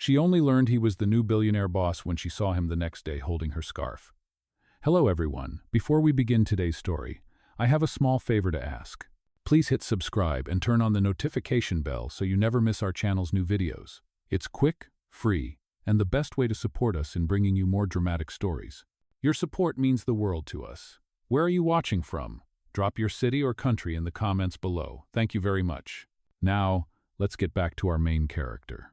She only learned he was the new billionaire boss when she saw him the next day holding her scarf. Hello everyone, before we begin today's story, I have a small favor to ask. Please hit subscribe and turn on the notification bell so you never miss our channel's new videos. It's quick, free, and the best way to support us in bringing you more dramatic stories. Your support means the world to us. Where are you watching from? Drop your city or country in the comments below. Thank you very much. Now, let's get back to our main character.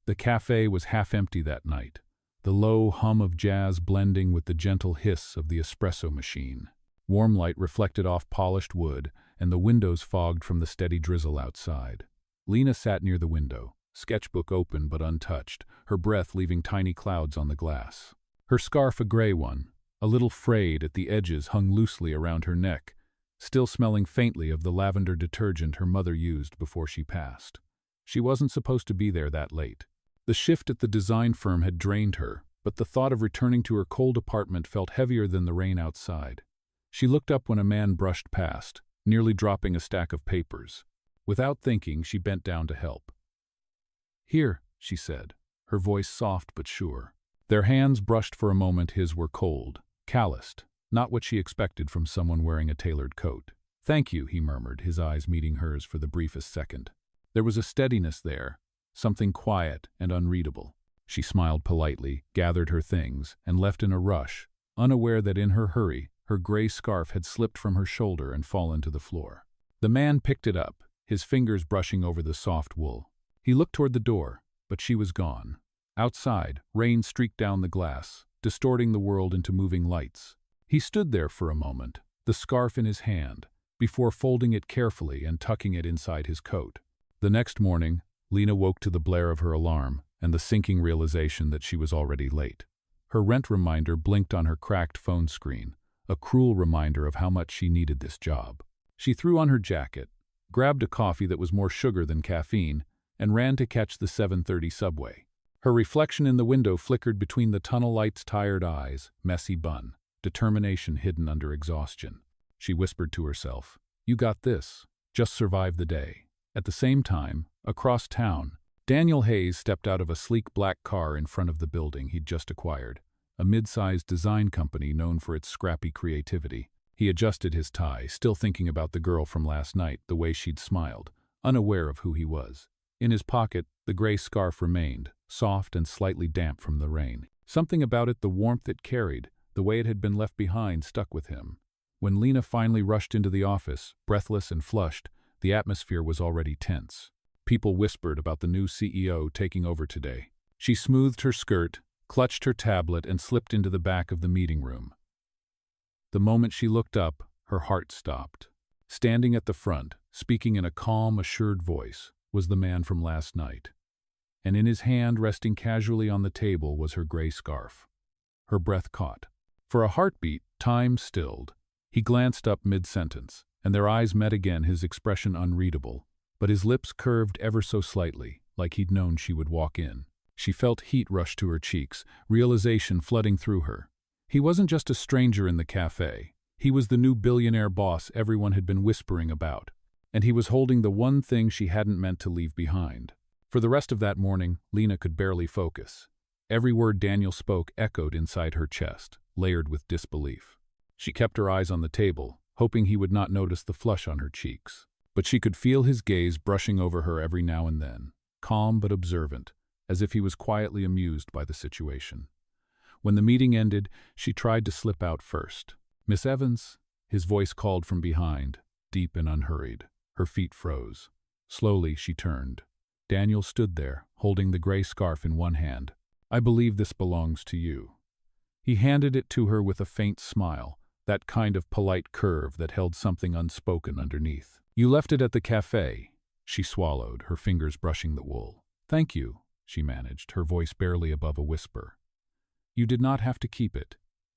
The cafe was half empty that night, the low hum of jazz blending with the gentle hiss of the espresso machine. Warm light reflected off polished wood, and the windows fogged from the steady drizzle outside. Lena sat near the window, sketchbook open but untouched, her breath leaving tiny clouds on the glass. Her scarf, a gray one, a little frayed at the edges, hung loosely around her neck, still smelling faintly of the lavender detergent her mother used before she passed. She wasn't supposed to be there that late. The shift at the design firm had drained her, but the thought of returning to her cold apartment felt heavier than the rain outside. She looked up when a man brushed past, nearly dropping a stack of papers. Without thinking, she bent down to help. "Here," she said, her voice soft but sure. Their hands brushed for a moment. His were cold, calloused, not what she expected from someone wearing a tailored coat. "Thank you," he murmured, his eyes meeting hers for the briefest second. There was a steadiness there, something quiet and unreadable. She smiled politely, gathered her things, and left in a rush, unaware that in her hurry, her gray scarf had slipped from her shoulder and fallen to the floor. The man picked it up, his fingers brushing over the soft wool. He looked toward the door, but she was gone. Outside, rain streaked down the glass, distorting the world into moving lights. He stood there for a moment, the scarf in his hand, before folding it carefully and tucking it inside his coat. The next morning, Lena woke to the blare of her alarm and the sinking realization that she was already late. Her rent reminder blinked on her cracked phone screen, a cruel reminder of how much she needed this job. She threw on her jacket, grabbed a coffee that was more sugar than caffeine, and ran to catch the 7:30 subway. Her reflection in the window flickered between the tunnel light's tired eyes, messy bun, determination hidden under exhaustion. She whispered to herself, "You got this. Just survive the day." At the same time, across town, Daniel Hayes stepped out of a sleek black car in front of the building he'd just acquired, a mid-sized design company known for its scrappy creativity. He adjusted his tie, still thinking about the girl from last night, the way she'd smiled, unaware of who he was. In his pocket, the gray scarf remained, soft and slightly damp from the rain. Something about it, the warmth it carried, the way it had been left behind, stuck with him. When Lena finally rushed into the office, breathless and flushed, the atmosphere was already tense. People whispered about the new CEO taking over today. She smoothed her skirt, clutched her tablet, and slipped into the back of the meeting room. The moment she looked up, her heart stopped. Standing at the front, speaking in a calm, assured voice, was the man from last night. And in his hand, resting casually on the table, was her gray scarf. Her breath caught. For a heartbeat, time stilled. He glanced up mid-sentence, and their eyes met again, his expression unreadable, but his lips curved ever so slightly, like he'd known she would walk in. She felt heat rush to her cheeks, realization flooding through her. He wasn't just a stranger in the cafe. He was the new billionaire boss everyone had been whispering about, and he was holding the one thing she hadn't meant to leave behind. For the rest of that morning, Lena could barely focus. Every word Daniel spoke echoed inside her chest, layered with disbelief. She kept her eyes on the table, hoping he would not notice the flush on her cheeks. But she could feel his gaze brushing over her every now and then, calm but observant, as if he was quietly amused by the situation. When the meeting ended, she tried to slip out first. "Miss Evans?" His voice called from behind, deep and unhurried. Her feet froze. Slowly, she turned. Daniel stood there, holding the gray scarf in one hand. "I believe this belongs to you." He handed it to her with a faint smile, that kind of polite curve that held something unspoken underneath. "You left it at the cafe." She swallowed, her fingers brushing the wool. "Thank you," she managed, her voice barely above a whisper. "You did not have to keep it."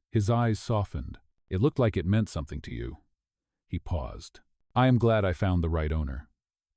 His eyes softened. "It looked like it meant something to you." He paused. "I am glad I found the right owner."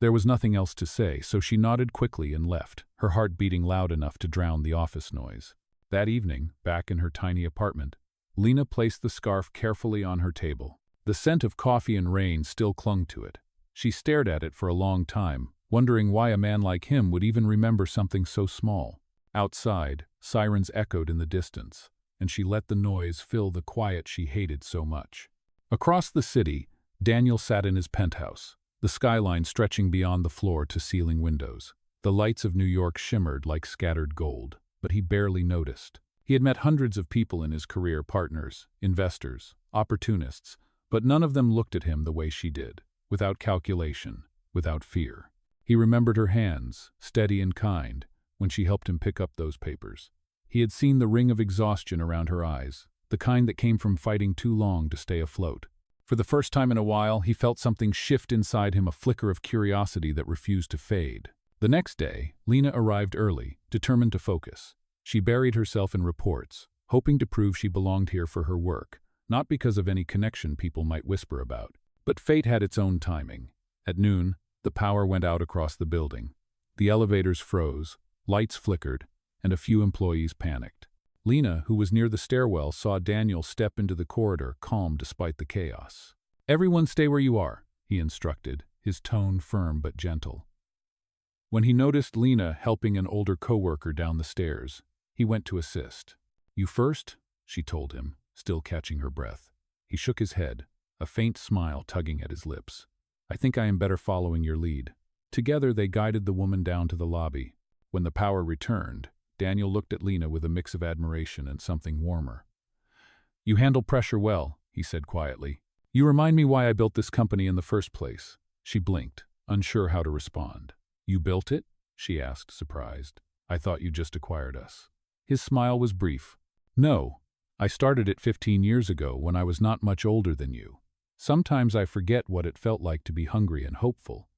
There was nothing else to say, so she nodded quickly and left, her heart beating loud enough to drown the office noise. That evening, back in her tiny apartment, Lena placed the scarf carefully on her table. The scent of coffee and rain still clung to it. She stared at it for a long time, wondering why a man like him would even remember something so small. Outside, sirens echoed in the distance, and she let the noise fill the quiet she hated so much. Across the city, Daniel sat in his penthouse, the skyline stretching beyond the floor-to-ceiling windows. The lights of New York shimmered like scattered gold, but he barely noticed. He had met hundreds of people in his career, partners, investors, opportunists, but none of them looked at him the way she did, without calculation, without fear. He remembered her hands, steady and kind, when she helped him pick up those papers. He had seen the ring of exhaustion around her eyes, the kind that came from fighting too long to stay afloat. For the first time in a while, he felt something shift inside him, a flicker of curiosity that refused to fade. The next day, Lena arrived early, determined to focus. She buried herself in reports, hoping to prove she belonged here for her work, not because of any connection people might whisper about. But fate had its own timing. At noon, the power went out across the building. The elevators froze, lights flickered, and a few employees panicked. Lena, who was near the stairwell, saw Daniel step into the corridor, calm despite the chaos. "Everyone stay where you are," he instructed, his tone firm but gentle. When he noticed Lena helping an older coworker down the stairs, he went to assist. "You first," she told him, still catching her breath. He shook his head, a faint smile tugging at his lips. "I think I am better following your lead." Together they guided the woman down to the lobby. When the power returned, Daniel looked at Lena with a mix of admiration and something warmer. "You handle pressure well," he said quietly. "You remind me why I built this company in the first place." She blinked, unsure how to respond. "You built it?" she asked, surprised. "I thought you just acquired us." His smile was brief. "No, I started it 15 years ago when I was not much older than you. Sometimes I forget what it felt like to be hungry and hopeful."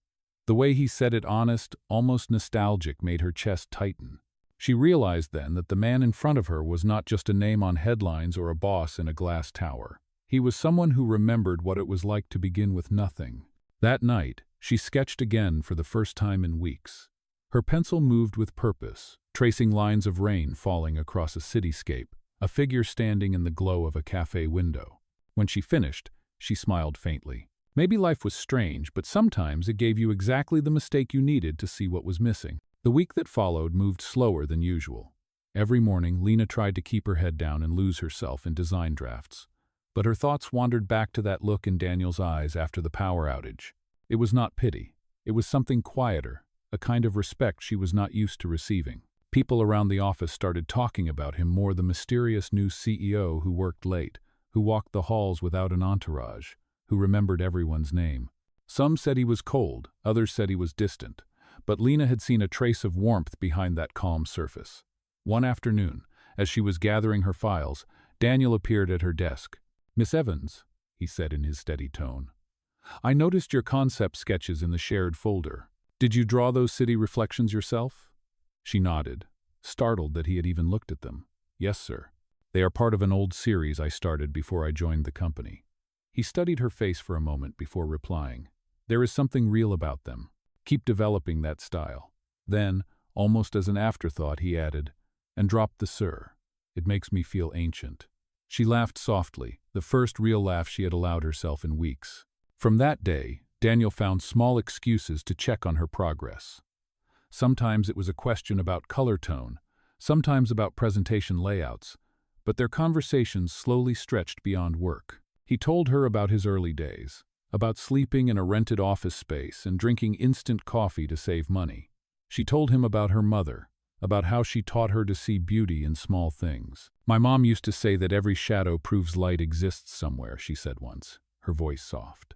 The way he said it, honest, almost nostalgic, made her chest tighten. She realized then that the man in front of her was not just a name on headlines or a boss in a glass tower. He was someone who remembered what it was like to begin with nothing. That night, she sketched again for the first time in weeks. Her pencil moved with purpose, tracing lines of rain falling across a cityscape, a figure standing in the glow of a café window. When she finished, she smiled faintly. Maybe life was strange, but sometimes it gave you exactly the mistake you needed to see what was missing. The week that followed moved slower than usual. Every morning, Lena tried to keep her head down and lose herself in design drafts. But her thoughts wandered back to that look in Daniel's eyes after the power outage. It was not pity. It was something quieter, a kind of respect she was not used to receiving. People around the office started talking about him more, the mysterious new CEO who worked late, who walked the halls without an entourage, who remembered everyone's name. Some said he was cold, others said he was distant. But Lena had seen a trace of warmth behind that calm surface. One afternoon, as she was gathering her files, Daniel appeared at her desk. "Miss Evans," he said in his steady tone, "I noticed your concept sketches in the shared folder. Did you draw those city reflections yourself?" She nodded, startled that he had even looked at them. "Yes, sir. They are part of an old series I started before I joined the company." He studied her face for a moment before replying. "There is something real about them. Keep developing that style." Then, almost as an afterthought, he added, "And drop the sir. It makes me feel ancient." She laughed softly, the first real laugh she had allowed herself in weeks. From that day, Daniel found small excuses to check on her progress. Sometimes it was a question about color tone, sometimes about presentation layouts, but their conversations slowly stretched beyond work. He told her about his early days, about sleeping in a rented office space and drinking instant coffee to save money. She told him about her mother, about how she taught her to see beauty in small things. "My mom used to say that every shadow proves light exists somewhere," she said once, her voice soft.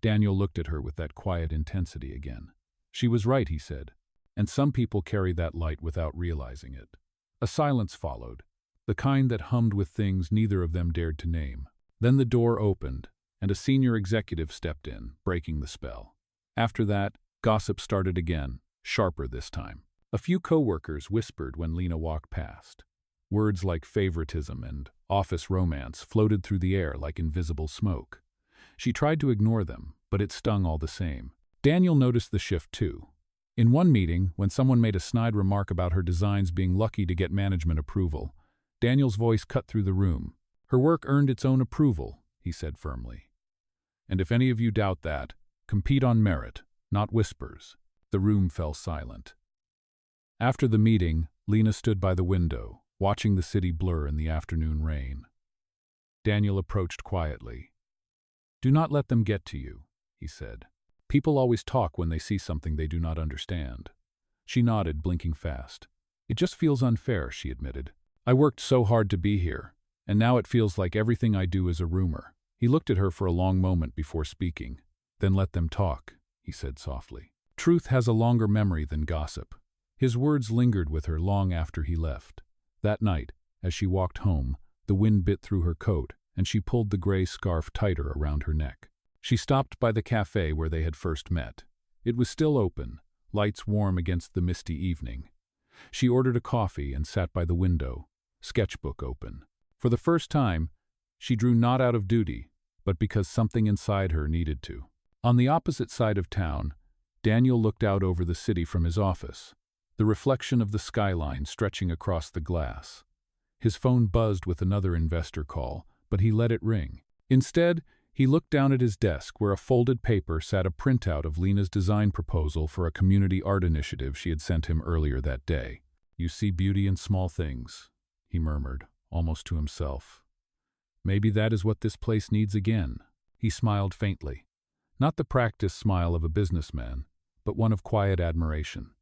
Daniel looked at her with that quiet intensity again. "She was right," he said, "and some people carry that light without realizing it." A silence followed, the kind that hummed with things neither of them dared to name. Then the door opened, and a senior executive stepped in, breaking the spell. After that, gossip started again, sharper this time. A few coworkers whispered when Lena walked past. Words like favoritism and office romance floated through the air like invisible smoke. She tried to ignore them, but it stung all the same. Daniel noticed the shift too. In one meeting, when someone made a snide remark about her designs being lucky to get management approval, Daniel's voice cut through the room. "Her work earned its own approval," he said firmly. "And if any of you doubt that, compete on merit, not whispers." The room fell silent. After the meeting, Lena stood by the window, watching the city blur in the afternoon rain. Daniel approached quietly. "Do not let them get to you," he said. "People always talk when they see something they do not understand." She nodded, blinking fast. "It just feels unfair," she admitted. "I worked so hard to be here, and now it feels like everything I do is a rumor." He looked at her for a long moment before speaking. "Then let them talk," he said softly. "Truth has a longer memory than gossip." His words lingered with her long after he left. That night, as she walked home, the wind bit through her coat, and she pulled the gray scarf tighter around her neck. She stopped by the café where they had first met. It was still open, lights warm against the misty evening. She ordered a coffee and sat by the window, sketchbook open. For the first time, she drew not out of duty, but because something inside her needed to. On the opposite side of town, Daniel looked out over the city from his office, the reflection of the skyline stretching across the glass. His phone buzzed with another investor call, but he let it ring. Instead, he looked down at his desk where a folded paper sat a printout of Lena's design proposal for a community art initiative she had sent him earlier that day. "You see beauty in small things," he murmured, almost to himself. "Maybe that is what this place needs again." He smiled faintly. Not the practiced smile of a businessman, but one of quiet admiration.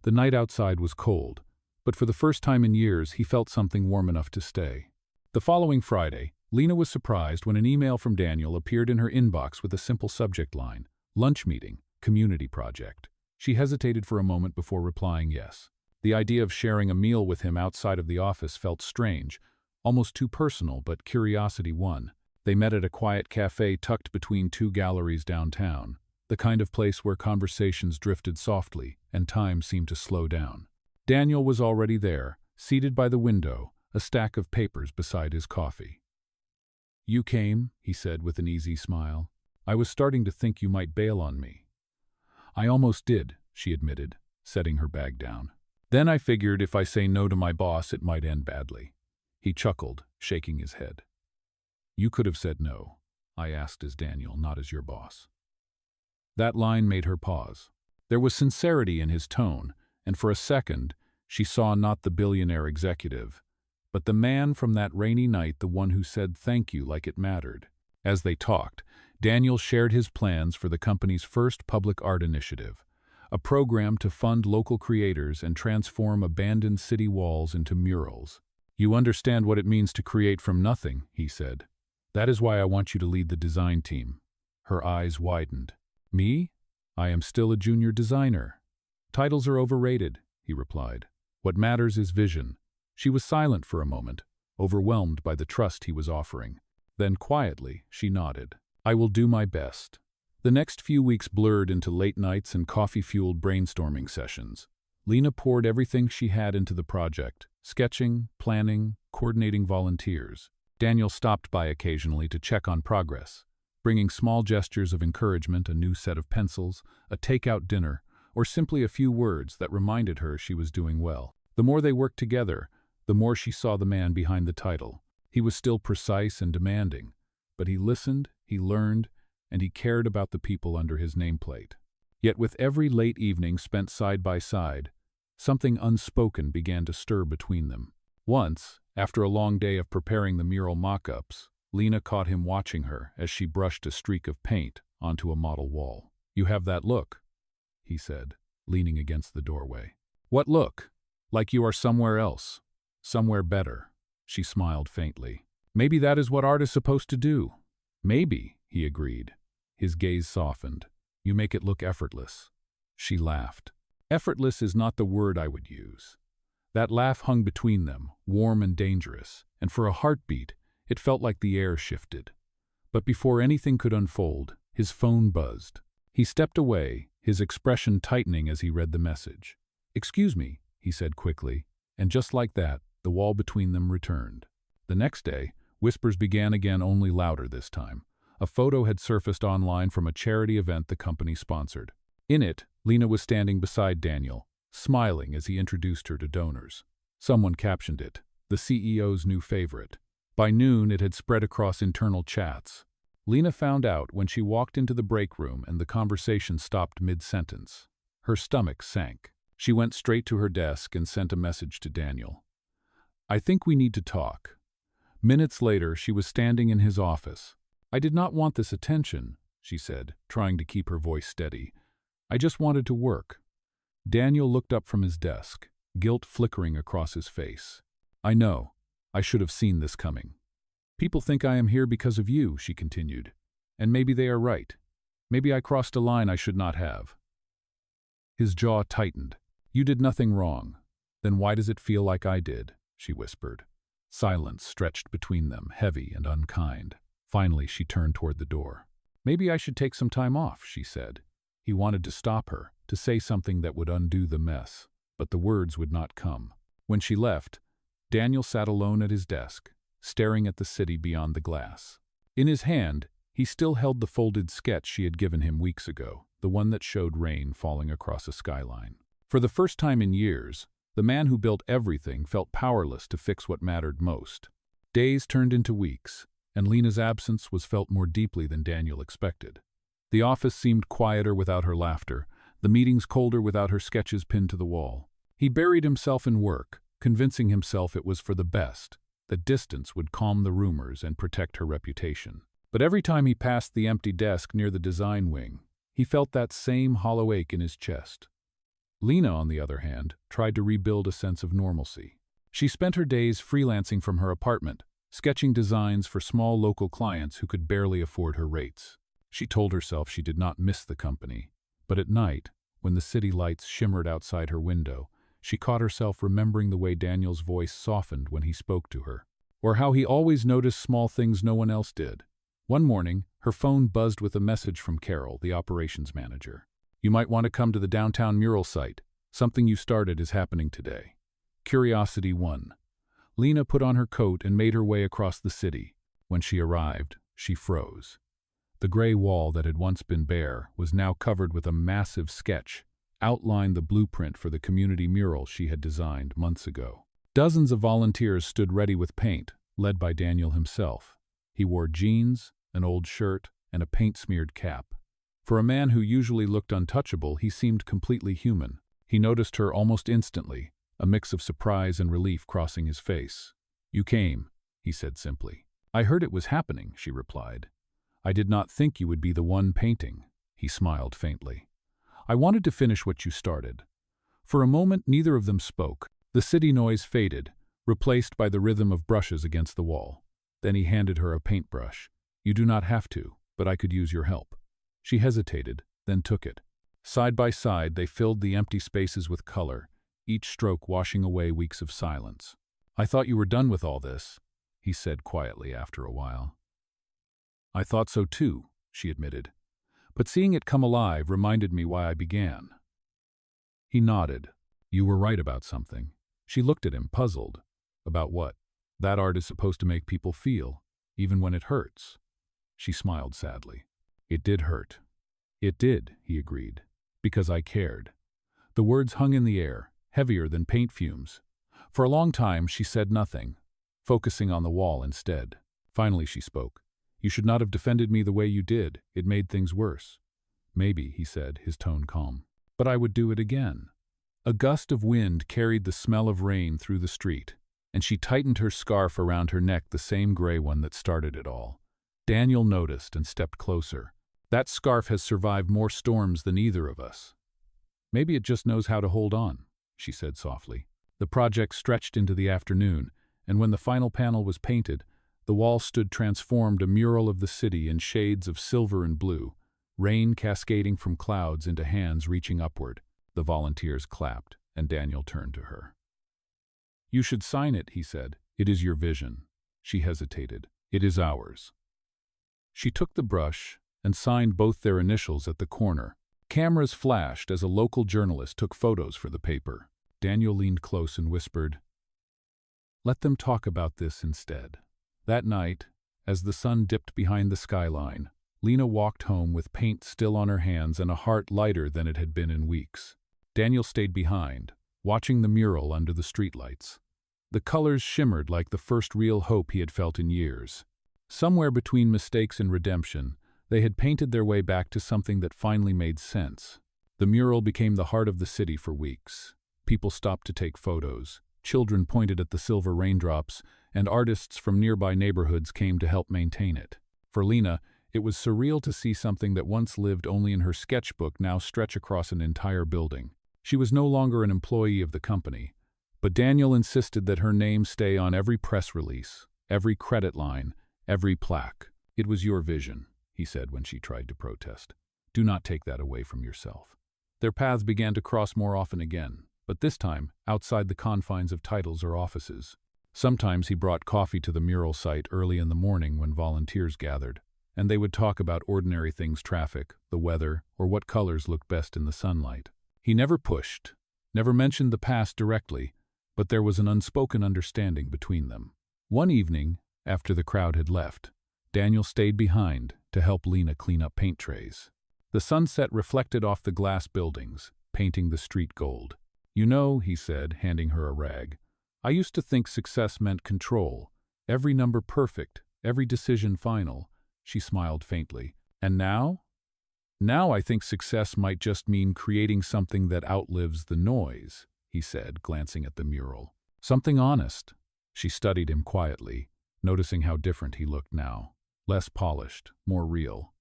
The night outside was cold, but for the first time in years he felt something warm enough to stay. The following Friday, Lena was surprised when an email from Daniel appeared in her inbox with a simple subject line: "Lunch meeting, community project." She hesitated for a moment before replying yes. The idea of sharing a meal with him outside of the office felt strange, almost too personal, but curiosity won. They met at a quiet café tucked between two galleries downtown, the kind of place where conversations drifted softly and time seemed to slow down. Daniel was already there, seated by the window, a stack of papers beside his coffee. "You came," he said with an easy smile. "I was starting to think you might bail on me." "I almost did," she admitted, setting her bag down. "Then I figured if I say no to my boss, it might end badly." He chuckled, shaking his head. "You could have said no. I asked as Daniel, not as your boss." That line made her pause. There was sincerity in his tone, and for a second, she saw not the billionaire executive, but the man from that rainy night, the one who said thank you like it mattered. As they talked, Daniel shared his plans for the company's first public art initiative, a program to fund local creators and transform abandoned city walls into murals. "You understand what it means to create from nothing," he said. "That is why I want you to lead the design team." Her eyes widened. "Me? I am still a junior designer." "Titles are overrated," he replied. "What matters is vision." She was silent for a moment, overwhelmed by the trust he was offering. Then quietly, she nodded. "I will do my best." The next few weeks blurred into late nights and coffee-fueled brainstorming sessions. Lena poured everything she had into the project, sketching, planning, coordinating volunteers. Daniel stopped by occasionally to check on progress, bringing small gestures of encouragement, a new set of pencils, a takeout dinner, or simply a few words that reminded her she was doing well. The more they worked together, the more she saw the man behind the title. He was still precise and demanding, but he listened, he learned, and he cared about the people under his nameplate. Yet with every late evening spent side by side, something unspoken began to stir between them. Once, after a long day of preparing the mural mock-ups, Lena caught him watching her as she brushed a streak of paint onto a model wall. "You have that look," he said, leaning against the doorway. "What look? Like you are somewhere else. Somewhere better." She smiled faintly. "Maybe that is what art is supposed to do." "Maybe," he agreed. His gaze softened. "You make it look effortless." She laughed. "Effortless is not the word I would use." That laugh hung between them, warm and dangerous, and for a heartbeat, it felt like the air shifted. But before anything could unfold, his phone buzzed. He stepped away, his expression tightening as he read the message. "Excuse me," he said quickly, and just like that, the wall between them returned. The next day, whispers began again, only louder this time. A photo had surfaced online from a charity event the company sponsored. In it, Lena was standing beside Daniel, smiling as he introduced her to donors. Someone captioned it, "The CEO's new favorite." By noon, it had spread across internal chats. Lena found out when she walked into the break room and the conversation stopped mid-sentence. Her stomach sank. She went straight to her desk and sent a message to Daniel. "I think we need to talk." Minutes later, she was standing in his office. "I did not want this attention," she said, trying to keep her voice steady. "I just wanted to work." Daniel looked up from his desk, guilt flickering across his face. "I know. I should have seen this coming. People think I am here because of you," she continued. "And maybe they are right. Maybe I crossed a line I should not have." His jaw tightened. "You did nothing wrong. Then why does it feel like I did?" she whispered. Silence stretched between them, heavy and unkind. Finally, she turned toward the door. "Maybe I should take some time off," she said. He wanted to stop her, to say something that would undo the mess, but the words would not come. When she left, Daniel sat alone at his desk, staring at the city beyond the glass. In his hand, he still held the folded sketch she had given him weeks ago, the one that showed rain falling across a skyline. For the first time in years, the man who built everything felt powerless to fix what mattered most. Days turned into weeks, and Lena's absence was felt more deeply than Daniel expected. The office seemed quieter without her laughter, the meetings colder without her sketches pinned to the wall. He buried himself in work, convincing himself it was for the best, that distance would calm the rumors and protect her reputation. But every time he passed the empty desk near the design wing, he felt that same hollow ache in his chest. Lena, on the other hand, tried to rebuild a sense of normalcy. She spent her days freelancing from her apartment, sketching designs for small local clients who could barely afford her rates. She told herself she did not miss the company, but at night, when the city lights shimmered outside her window, she caught herself remembering the way Daniel's voice softened when he spoke to her, or how he always noticed small things no one else did. One morning, her phone buzzed with a message from Carol, the operations manager. "You might want to come to the downtown mural site. Something you started is happening today." Curiosity won. Lena put on her coat and made her way across the city. When she arrived, she froze. The gray wall that had once been bare was now covered with a massive sketch, outlined the blueprint for the community mural she had designed months ago. Dozens of volunteers stood ready with paint, led by Daniel himself. He wore jeans, an old shirt, and a paint-smeared cap. For a man who usually looked untouchable, he seemed completely human. He noticed her almost instantly, a mix of surprise and relief crossing his face. "You came," he said simply. "I heard it was happening," she replied. "I did not think you would be the one painting." He smiled faintly. "I wanted to finish what you started." For a moment, neither of them spoke. The city noise faded, replaced by the rhythm of brushes against the wall. Then he handed her a paintbrush. "You do not have to, but I could use your help." She hesitated, then took it. Side by side, they filled the empty spaces with color, each stroke washing away weeks of silence. "I thought you were done with all this," he said quietly after a while. "I thought so too," she admitted. "But seeing it come alive reminded me why I began." He nodded. "You were right about something." She looked at him, puzzled. "About what?" "That art is supposed to make people feel, even when it hurts." She smiled sadly. "It did hurt." "It did," he agreed. "Because I cared." The words hung in the air, heavier than paint fumes. For a long time she said nothing, focusing on the wall instead. Finally she spoke. "You should not have defended me the way you did. It made things worse." "Maybe," he said, his tone calm. "But I would do it again." A gust of wind carried the smell of rain through the street, and she tightened her scarf around her neck, the same gray one that started it all. Daniel noticed and stepped closer. "That scarf has survived more storms than either of us." "Maybe it just knows how to hold on," she said softly. The project stretched into the afternoon, and when the final panel was painted, the wall stood transformed, a mural of the city in shades of silver and blue, rain cascading from clouds into hands reaching upward. The volunteers clapped, and Daniel turned to her. "You should sign it," he said. "It is your vision." She hesitated. "It is ours." She took the brush and signed both their initials at the corner. Cameras flashed as a local journalist took photos for the paper. Daniel leaned close and whispered, "Let them talk about this instead." That night, as the sun dipped behind the skyline, Lena walked home with paint still on her hands and a heart lighter than it had been in weeks. Daniel stayed behind, watching the mural under the streetlights. The colors shimmered like the first real hope he had felt in years. Somewhere between mistakes and redemption, they had painted their way back to something that finally made sense. The mural became the heart of the city for weeks. People stopped to take photos, children pointed at the silver raindrops, and artists from nearby neighborhoods came to help maintain it. For Lena, it was surreal to see something that once lived only in her sketchbook now stretch across an entire building. She was no longer an employee of the company, but Daniel insisted that her name stay on every press release, every credit line, every plaque. "It was your vision," he said when she tried to protest. "Do not take that away from yourself." Their paths began to cross more often again, but this time outside the confines of titles or offices. Sometimes he brought coffee to the mural site early in the morning when volunteers gathered, and they would talk about ordinary things: traffic, the weather, or what colors looked best in the sunlight. He never pushed, never mentioned the past directly, but there was an unspoken understanding between them. One evening, after the crowd had left, Daniel stayed behind to help Lena clean up paint trays. The sunset reflected off the glass buildings, painting the street gold. "You know," he said, handing her a rag, "I used to think success meant control, every number perfect, every decision final." She smiled faintly. "And now?" "Now I think success might just mean creating something that outlives the noise," he said, glancing at the mural. "Something honest." She studied him quietly, noticing how different he looked now. Less polished, more real.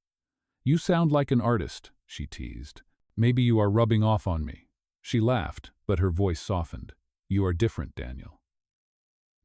"You sound like an artist," she teased. "Maybe you are rubbing off on me." She laughed, but her voice softened. "You are different, Daniel."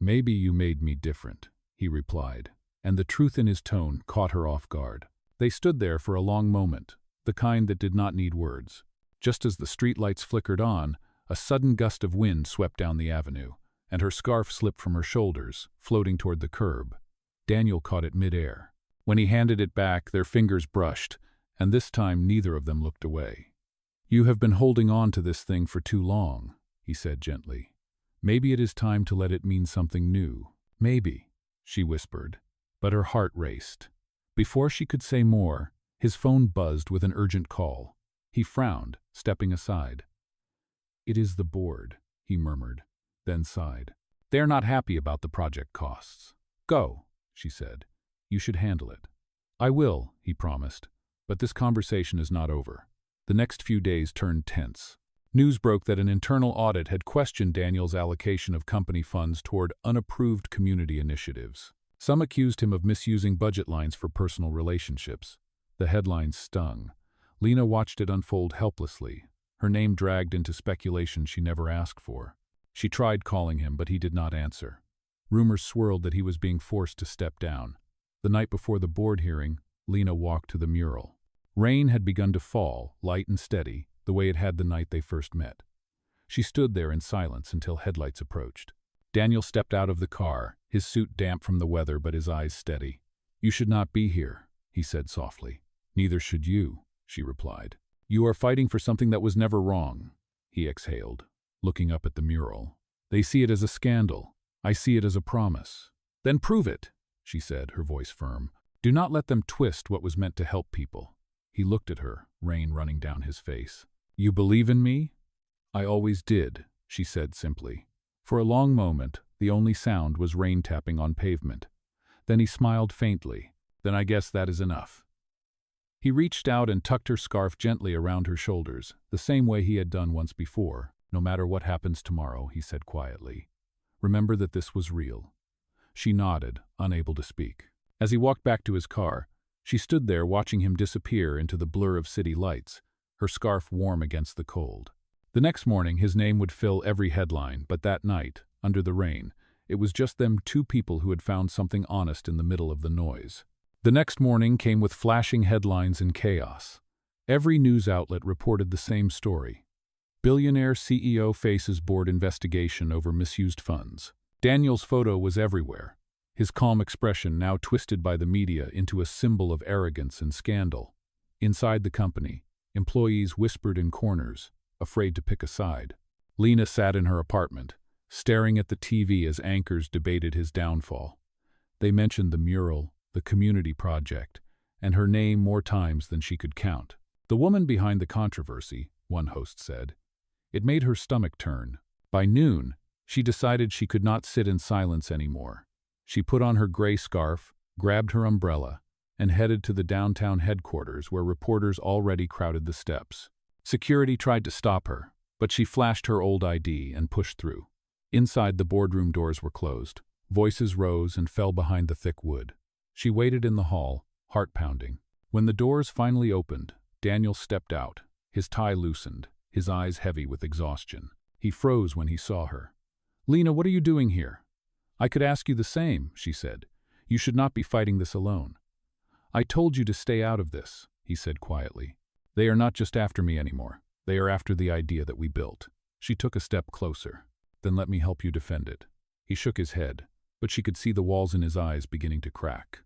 "Maybe you made me different," he replied, and the truth in his tone caught her off guard. They stood there for a long moment, the kind that did not need words. Just as the streetlights flickered on, a sudden gust of wind swept down the avenue, and her scarf slipped from her shoulders, floating toward the curb. Daniel caught it mid-air. When he handed it back, their fingers brushed, and this time neither of them looked away. "You have been holding on to this thing for too long," he said gently. "Maybe it is time to let it mean something new." "Maybe," she whispered, but her heart raced. Before she could say more, his phone buzzed with an urgent call. He frowned, stepping aside. "It is the board," he murmured, then sighed. "They are not happy about the project costs." "Go," she said. "You should handle it." "I will," he promised, but this conversation is not over. The next few days turned tense. News broke that an internal audit had questioned Daniel's allocation of company funds toward unapproved community initiatives. Some accused him of misusing budget lines for personal relationships. The headlines stung. Lena watched it unfold helplessly, her name dragged into speculation she never asked for. She tried calling him, but he did not answer. Rumors swirled that he was being forced to step down. The night before the board hearing, Lena walked to the mural. Rain had begun to fall, light and steady, the way it had the night they first met. She stood there in silence until headlights approached. Daniel stepped out of the car, his suit damp from the weather but his eyes steady. "You should not be here," he said softly. "Neither should you," she replied. "You are fighting for something that was never wrong," he exhaled, looking up at the mural. "They see it as a scandal. I see it as a promise." "Then prove it," she said, her voice firm. "Do not let them twist what was meant to help people." He looked at her, rain running down his face. "You believe in me?" "I always did," she said simply. For a long moment, the only sound was rain tapping on pavement. Then he smiled faintly. "Then I guess that is enough." He reached out and tucked her scarf gently around her shoulders, the same way he had done once before. "No matter what happens tomorrow," he said quietly, "remember that this was real." She nodded, unable to speak. As he walked back to his car, she stood there watching him disappear into the blur of city lights, her scarf warm against the cold. The next morning, his name would fill every headline, but that night, under the rain, it was just them two people who had found something honest in the middle of the noise. The next morning came with flashing headlines and chaos. Every news outlet reported the same story. Billionaire CEO faces board investigation over misused funds. Daniel's photo was everywhere, his calm expression now twisted by the media into a symbol of arrogance and scandal. Inside the company, employees whispered in corners, afraid to pick a side. Lena sat in her apartment, staring at the TV as anchors debated his downfall. They mentioned the mural, the community project, and her name more times than she could count. "The woman behind the controversy," one host said. It made her stomach turn. By noon, she decided she could not sit in silence anymore. She put on her gray scarf, grabbed her umbrella, and headed to the downtown headquarters where reporters already crowded the steps. Security tried to stop her, but she flashed her old ID and pushed through. Inside, the boardroom doors were closed. Voices rose and fell behind the thick wood. She waited in the hall, heart pounding. When the doors finally opened, Daniel stepped out, his tie loosened, his eyes heavy with exhaustion. He froze when he saw her. "Lena, what are you doing here?" "I could ask you the same," she said. "You should not be fighting this alone." "I told you to stay out of this," he said quietly. "They are not just after me anymore. They are after the idea that we built." She took a step closer. "Then let me help you defend it." He shook his head, but she could see the walls in his eyes beginning to crack.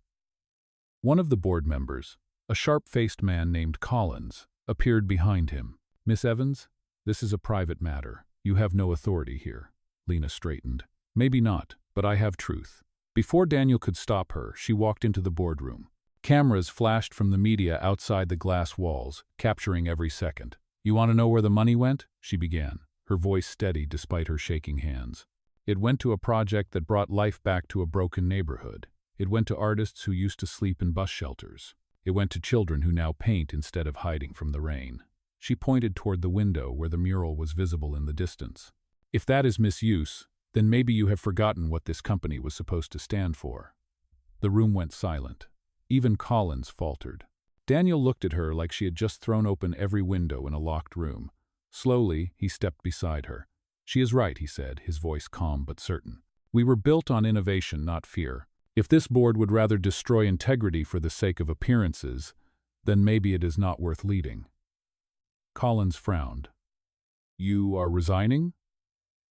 One of the board members, a sharp-faced man named Collins, appeared behind him. "Miss Evans, this is a private matter. You have no authority here." Lena straightened. "Maybe not, but I have truth." Before Daniel could stop her, she walked into the boardroom. Cameras flashed from the media outside the glass walls, capturing every second. "You want to know where the money went?" she began, her voice steady despite her shaking hands. "It went to a project that brought life back to a broken neighborhood. It went to artists who used to sleep in bus shelters. It went to children who now paint instead of hiding from the rain." She pointed toward the window where the mural was visible in the distance. "If that is misuse, then maybe you have forgotten what this company was supposed to stand for." The room went silent. Even Collins faltered. Daniel looked at her like she had just thrown open every window in a locked room. Slowly, he stepped beside her. "She is right," he said, his voice calm but certain. "We were built on innovation, not fear. If this board would rather destroy integrity for the sake of appearances, then maybe it is not worth leading." Collins frowned. "You are resigning?"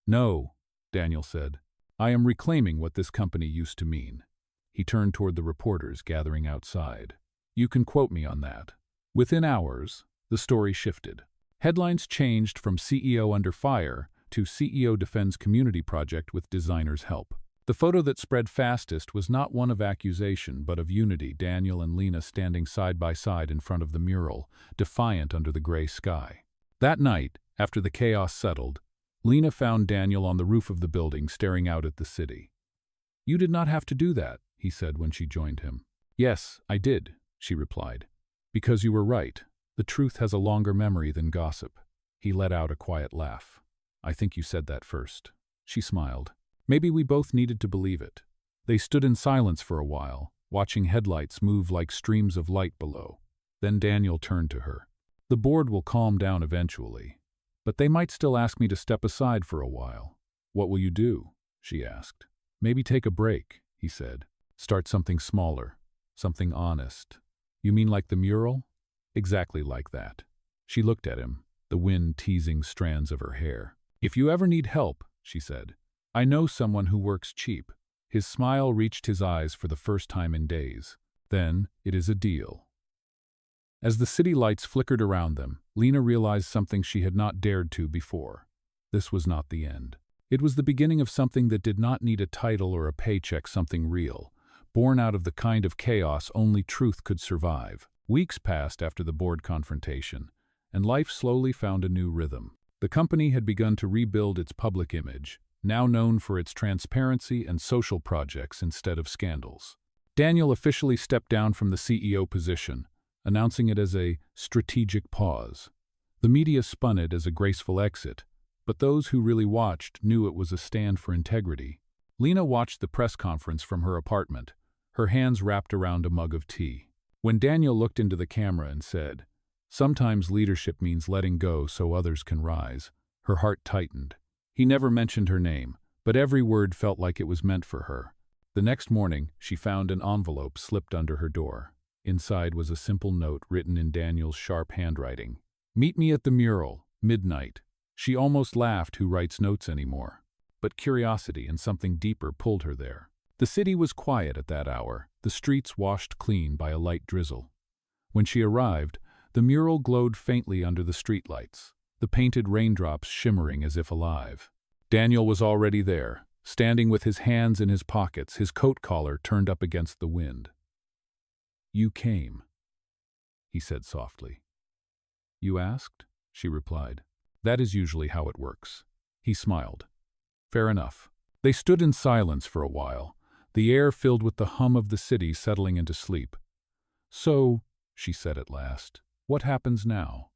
"No," Daniel said. "I am reclaiming what this company used to mean." He turned toward the reporters gathering outside. "You can quote me on that." Within hours, the story shifted. Headlines changed from CEO under fire to CEO defends community project with designer's help. The photo that spread fastest was not one of accusation, but of unity, Daniel and Lena standing side by side in front of the mural, defiant under the gray sky. That night, after the chaos settled, Lena found Daniel on the roof of the building staring out at the city. "You did not have to do that," he said when she joined him. "Yes, I did," she replied. "Because you were right. The truth has a longer memory than gossip." He let out a quiet laugh. "I think you said that first." She smiled. Maybe we both needed to believe it. They stood in silence for a while, watching headlights move like streams of light below. Then Daniel turned to her. "The board will calm down eventually, but they might still ask me to step aside for a while." "What will you do?" she asked. "Maybe take a break," he said. "Start something smaller, something honest." "You mean like the mural?" "Exactly like that." She looked at him, the wind teasing strands of her hair. "If you ever need help," she said, "I know someone who works cheap." His smile reached his eyes for the first time in days. "Then it is a deal." As the city lights flickered around them, Lena realized something she had not dared to before. This was not the end. It was the beginning of something that did not need a title or a paycheck, something real, born out of the kind of chaos only truth could survive. Weeks passed after the board confrontation, and life slowly found a new rhythm. The company had begun to rebuild its public image, now known for its transparency and social projects instead of scandals. Daniel officially stepped down from the CEO position, announcing it as a strategic pause. The media spun it as a graceful exit, but those who really watched knew it was a stand for integrity. Lena watched the press conference from her apartment, her hands wrapped around a mug of tea. When Daniel looked into the camera and said, "Sometimes leadership means letting go so others can rise," her heart tightened. He never mentioned her name, but every word felt like it was meant for her. The next morning, she found an envelope slipped under her door. Inside was a simple note written in Daniel's sharp handwriting. "Meet me at the mural, midnight." She almost laughed, who writes notes anymore? But curiosity and something deeper pulled her there. The city was quiet at that hour, the streets washed clean by a light drizzle. When she arrived, the mural glowed faintly under the streetlights, the painted raindrops shimmering as if alive. Daniel was already there, standing with his hands in his pockets, his coat collar turned up against the wind. "You came," he said softly. "You asked?" she replied. "That is usually how it works." He smiled. "Fair enough." They stood in silence for a while, the air filled with the hum of the city settling into sleep. "So," she said at last, "what happens now?"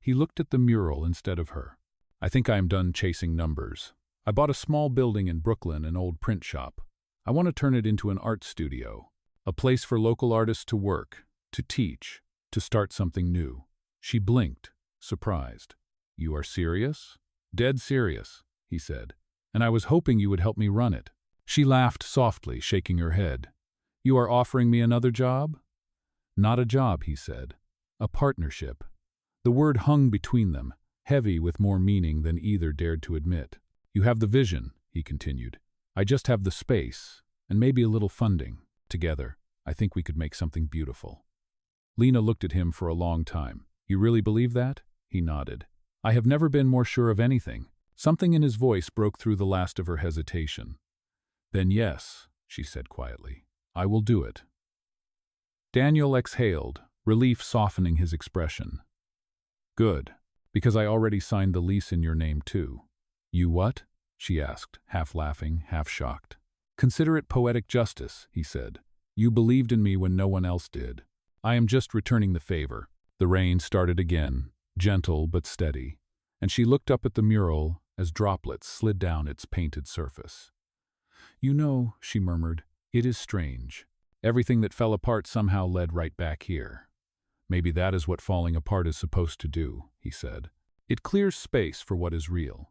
He looked at the mural instead of her. I think I am done chasing numbers. I bought a small building in Brooklyn, an old print shop. I want to turn it into an art studio, a place for local artists to work, to teach, to start something new. She blinked, surprised. You are serious? Dead serious, he said. And I was hoping you would help me run it. She laughed softly, shaking her head. You are offering me another job? Not a job, he said. A partnership. The word hung between them, heavy with more meaning than either dared to admit. You have the vision, he continued. I just have the space, and maybe a little funding. Together, I think we could make something beautiful. Lena looked at him for a long time. You really believe that? He nodded. I have never been more sure of anything. Something in his voice broke through the last of her hesitation. Then yes, she said quietly. I will do it. Daniel exhaled, relief softening his expression. Good, because I already signed the lease in your name too. You what? She asked, half laughing, half shocked. Consider it poetic justice, he said. You believed in me when no one else did. I am just returning the favor. The rain started again, gentle but steady, and she looked up at the mural as droplets slid down its painted surface. You know, she murmured, it is strange. Everything that fell apart somehow led right back here. Maybe that is what falling apart is supposed to do, he said. It clears space for what is real.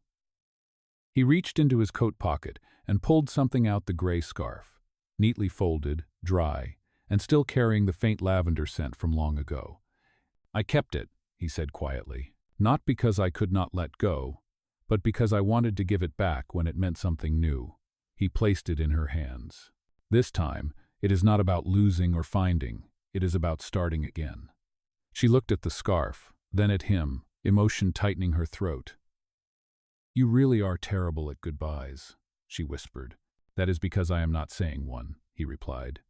He reached into his coat pocket and pulled something out, the gray scarf, neatly folded, dry, and still carrying the faint lavender scent from long ago. I kept it, he said quietly, not because I could not let go, but because I wanted to give it back when it meant something new. He placed it in her hands. This time, it is not about losing or finding, it is about starting again. She looked at the scarf, then at him, emotion tightening her throat. You really are terrible at goodbyes, she whispered. That is because I am not saying one, he replied.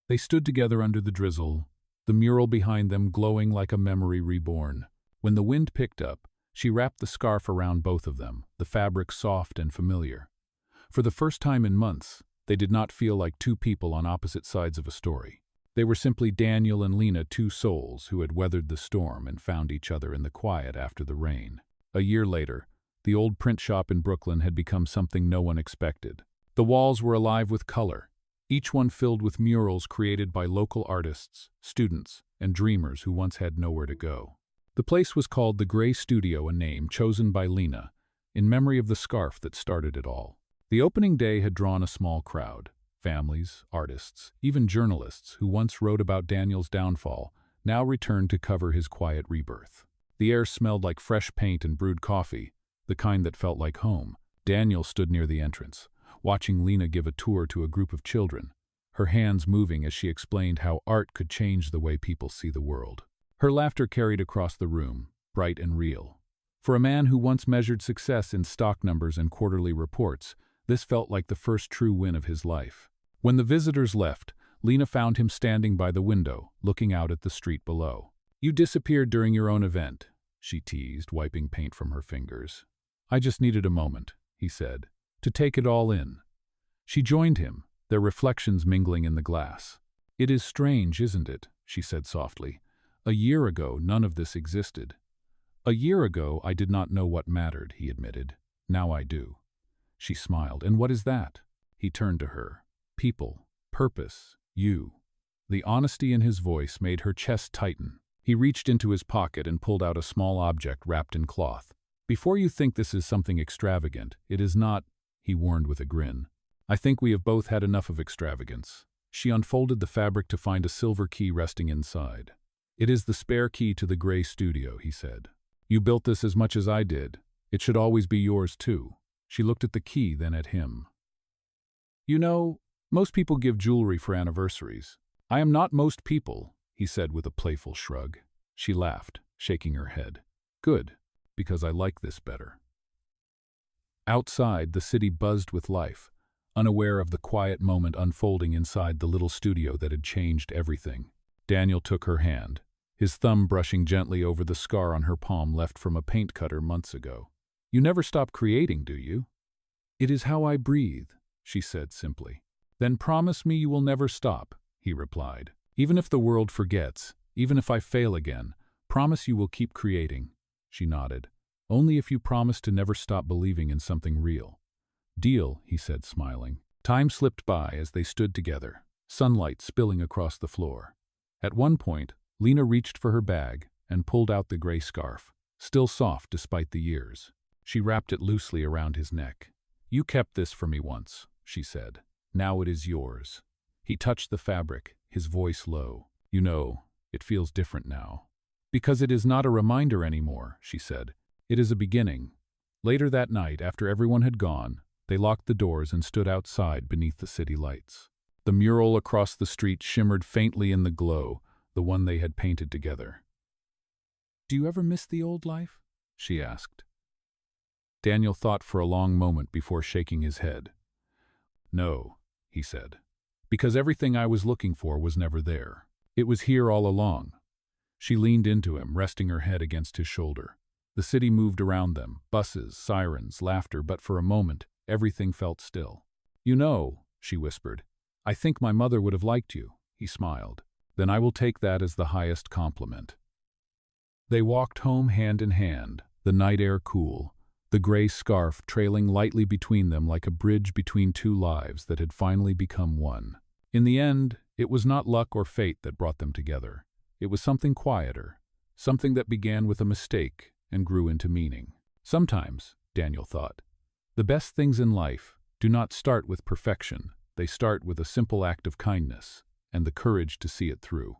They stood together under the drizzle, the mural behind them glowing like a memory reborn. When the wind picked up, she wrapped the scarf around both of them, the fabric soft and familiar. For the first time in months, they did not feel like two people on opposite sides of a story. They were simply Daniel and Lena, two souls who had weathered the storm and found each other in the quiet after the rain. A year later, the old print shop in Brooklyn had become something no one expected. The walls were alive with color, each one filled with murals created by local artists, students, and dreamers who once had nowhere to go. The place was called the Gray Studio, a name chosen by Lena, in memory of the scarf that started it all. The opening day had drawn a small crowd. Families, artists, even journalists who once wrote about Daniel's downfall now returned to cover his quiet rebirth. The air smelled like fresh paint and brewed coffee, the kind that felt like home. Daniel stood near the entrance, watching Lena give a tour to a group of children, her hands moving as she explained how art could change the way people see the world. Her laughter carried across the room, bright and real. For a man who once measured success in stock numbers and quarterly reports, this felt like the first true win of his life. When the visitors left, Lena found him standing by the window, looking out at the street below. You disappeared during your own event, she teased, wiping paint from her fingers. I just needed a moment, he said, to take it all in. She joined him, their reflections mingling in the glass. It is strange, isn't it? She said softly. A year ago, none of this existed. A year ago, I did not know what mattered, he admitted. Now I do. She smiled. And what is that? He turned to her. People, purpose, you. The honesty in his voice made her chest tighten. He reached into his pocket and pulled out a small object wrapped in cloth. Before you think this is something extravagant, it is not, he warned with a grin. I think we have both had enough of extravagance. She unfolded the fabric to find a silver key resting inside. It is the spare key to the Gray Studio, he said. You built this as much as I did. It should always be yours too. She looked at the key, then at him. You know, most people give jewelry for anniversaries. I am not most people, he said with a playful shrug. She laughed, shaking her head. Good, because I like this better. Outside, the city buzzed with life, unaware of the quiet moment unfolding inside the little studio that had changed everything. Daniel took her hand, his thumb brushing gently over the scar on her palm left from a paint cutter months ago. You never stop creating, do you? It is how I breathe, she said simply. Then promise me you will never stop, he replied. Even if the world forgets, even if I fail again, promise you will keep creating." She nodded. "Only if you promise to never stop believing in something real." "Deal," he said, smiling. Time slipped by as they stood together, sunlight spilling across the floor. At one point, Lena reached for her bag and pulled out the gray scarf, still soft despite the years. She wrapped it loosely around his neck. "You kept this for me once," she said. "Now it is yours." He touched the fabric, his voice low. "You know, it feels different now." "Because it is not a reminder anymore," she said. "It is a beginning." Later that night, after everyone had gone, they locked the doors and stood outside beneath the city lights. The mural across the street shimmered faintly in the glow, the one they had painted together. "Do you ever miss the old life?" she asked. Daniel thought for a long moment before shaking his head. "No," he said, "because everything I was looking for was never there. It was here all along." She leaned into him, resting her head against his shoulder. The city moved around them, buses, sirens, laughter, but for a moment, everything felt still. "You know," she whispered, "I think my mother would have liked you." He smiled. "Then I will take that as the highest compliment." They walked home hand in hand, the night air cool, the gray scarf trailing lightly between them like a bridge between two lives that had finally become one. In the end, it was not luck or fate that brought them together. It was something quieter, something that began with a mistake and grew into meaning. Sometimes, Daniel thought, the best things in life do not start with perfection. They start with a simple act of kindness and the courage to see it through.